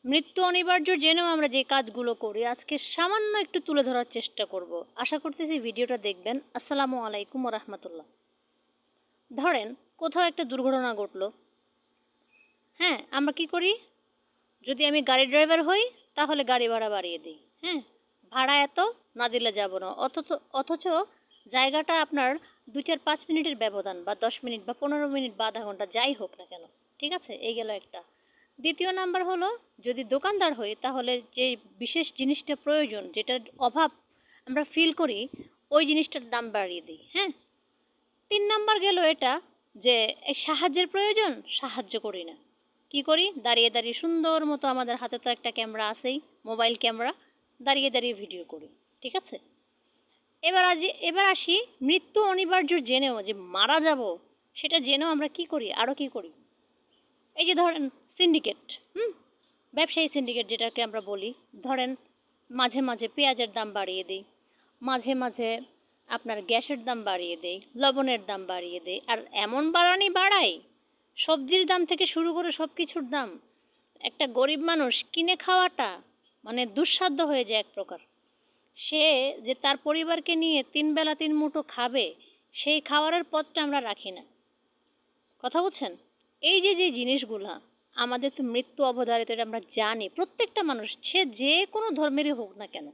মৃত্যু অনিবার্য জেনেও আমরা যে কাজগুলো করি আজকে সামান্য একটু তুলে ধরার চেষ্টা করব। আশা করতেছি ভিডিওটা দেখবেন। আসসালামু আলাইকুম ওয়া রাহমাতুল্লাহ। ধরেন কোথাও একটা দুর্ঘটনা ঘটলো। হ্যাঁ, আমরা কি করি? যদি আমি গাড়ি ড্রাইভার হই তাহলে গাড়ি ভাড়া বাড়িয়ে দিই। হ্যাঁ, ভাড়া এত না দিলে যাব না। অথচ জায়গাটা আপনার 2-4-5 মিনিটের ব্যবধান বা 10 মিনিট বা 15 মিনিট বা আধা ঘন্টা যাই হোক না কেন। ঠিক আছে, এই গেল একটা। দ্বিতীয় নাম্বার হলো, যদি দোকানদার হই তাহলে যে বিশেষ জিনিসটা প্রয়োজন, যেটার অভাব আমরা ফিল করি, ওই জিনিসটার দাম বাড়িয়ে দিই। হ্যাঁ, 3 নাম্বার গেল এটা যে এই সাহায্যের প্রয়োজন, সাহায্য করি না। কি করি? দাঁড়িয়ে দাঁড়িয়ে সুন্দর মতো, আমাদের হাতে তো একটা ক্যামেরা আছেই, মোবাইল ক্যামেরা, দাঁড়িয়ে দাঁড়িয়ে ভিডিও করি। ঠিক আছে, এবার আসি মৃত্যু অনিবার্য জেনেও যে মারা যাব সেটা জেনেও আমরা কি করি, আরও কি করি। এই যে ধরেন সিন্ডিকেট, ব্যবসায়ী সিন্ডিকেট যেটাকে আমরা বলি। ধরেন মাঝে মাঝে পেঁয়াজের দাম বাড়িয়ে দিই, মাঝে মাঝে আপনার গ্যাসের দাম বাড়িয়ে দেই, লবণের দাম বাড়িয়ে দেই, আর এমন বাড়ানি বাড়াই, সবজির দাম থেকে শুরু করে সব কিছুর দাম একটা গরিব মানুষ কিনে খাওয়াটা মানে দুঃসাধ্য হয়ে যায় এক প্রকার। সে যে তার পরিবারকে নিয়ে 3 বেলা 3 মুঠো খাবে, সেই খাবারের পথটা আমরা রাখি না। কথা বলছেন? এই যে যে জিনিসগুলা আমাদের তো মৃত্যু অবধারিত, এটা আমরা জানি। প্রত্যেকটা মানুষ, সে যে কোনো ধর্মেরই হোক না কেন,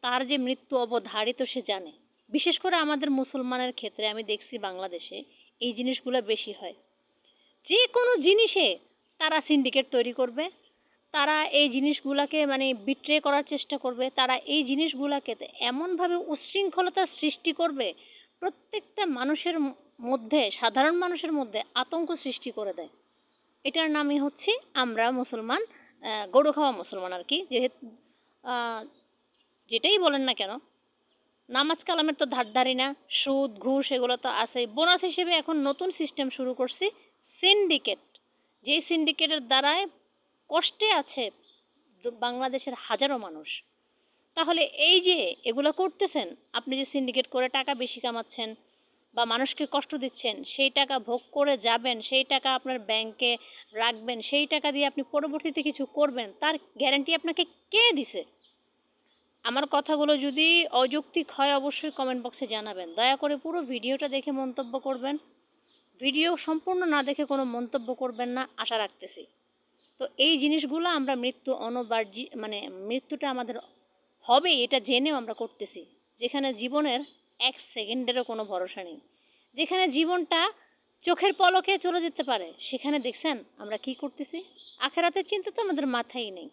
তার যে মৃত্যু অবধারিত সে জানে। বিশেষ করে আমাদের মুসলমানের ক্ষেত্রে আমি দেখছি বাংলাদেশে এই জিনিসগুলো বেশি হয়। যে কোনো জিনিসে তারা সিন্ডিকেট তৈরি করবে, তারা এই জিনিসগুলোকে মানে বিট্রে করার চেষ্টা করবে, তারা এই জিনিসগুলোকে এমনভাবে উচ্ছৃঙ্খলতার সৃষ্টি করবে, প্রত্যেকটা মানুষের মধ্যে, সাধারণ মানুষের মধ্যে আতঙ্ক সৃষ্টি করে দেয়। এটার নামই হচ্ছে আমরা মুসলমান, গরু খাওয়া মুসলমান আর কি। যেহেতু যেটাই বলেন না কেন, নামাজ কালামের তো ধারধারি না, সুদ ঘুষ এগুলো তো আছেই। বোনাস হিসেবে এখন নতুন সিস্টেম শুরু করছি, সিন্ডিকেট। যেই সিন্ডিকেটের দ্বারায় কষ্টে আছে বাংলাদেশের হাজারো মানুষ। তাহলে এই যে এগুলো করতেছেন, আপনি যে সিন্ডিকেট করে টাকা বেশি কামাচ্ছেন বা মানুষকে কষ্ট দিচ্ছেন, সেই টাকা ভোগ করে যাবেন, সেই টাকা আপনার ব্যাংকে রাখবেন, সেই টাকা দিয়ে আপনি পরবর্তীতে কিছু করবেন, তার গ্যারান্টি আপনাকে কে দিছে? আমার কথাগুলো যদি অযৌক্তিক হয় অবশ্যই কমেন্ট বক্সে জানাবেন। দয়া করে পুরো ভিডিওটা দেখে মন্তব্য করবেন। ভিডিও সম্পূর্ণ না দেখে কোনো মন্তব্য করবেন না, আশা রাখতেছি। তো এই জিনিসগুলো আমরা মানে মৃত্যুটা আমাদের হবে এটা জেনেও আমরা করতেছি। যেখানে জীবনের 1 সেকেন্ডেরও কোনো ভরসা নেই, যেখানে জীবনটা চোখের পলকে চলে যেতে পারে, সেখানে দেখছেন আমরা কি করতেছি? আখেরাতের চিন্তা তো আমাদের মাথায় নেই।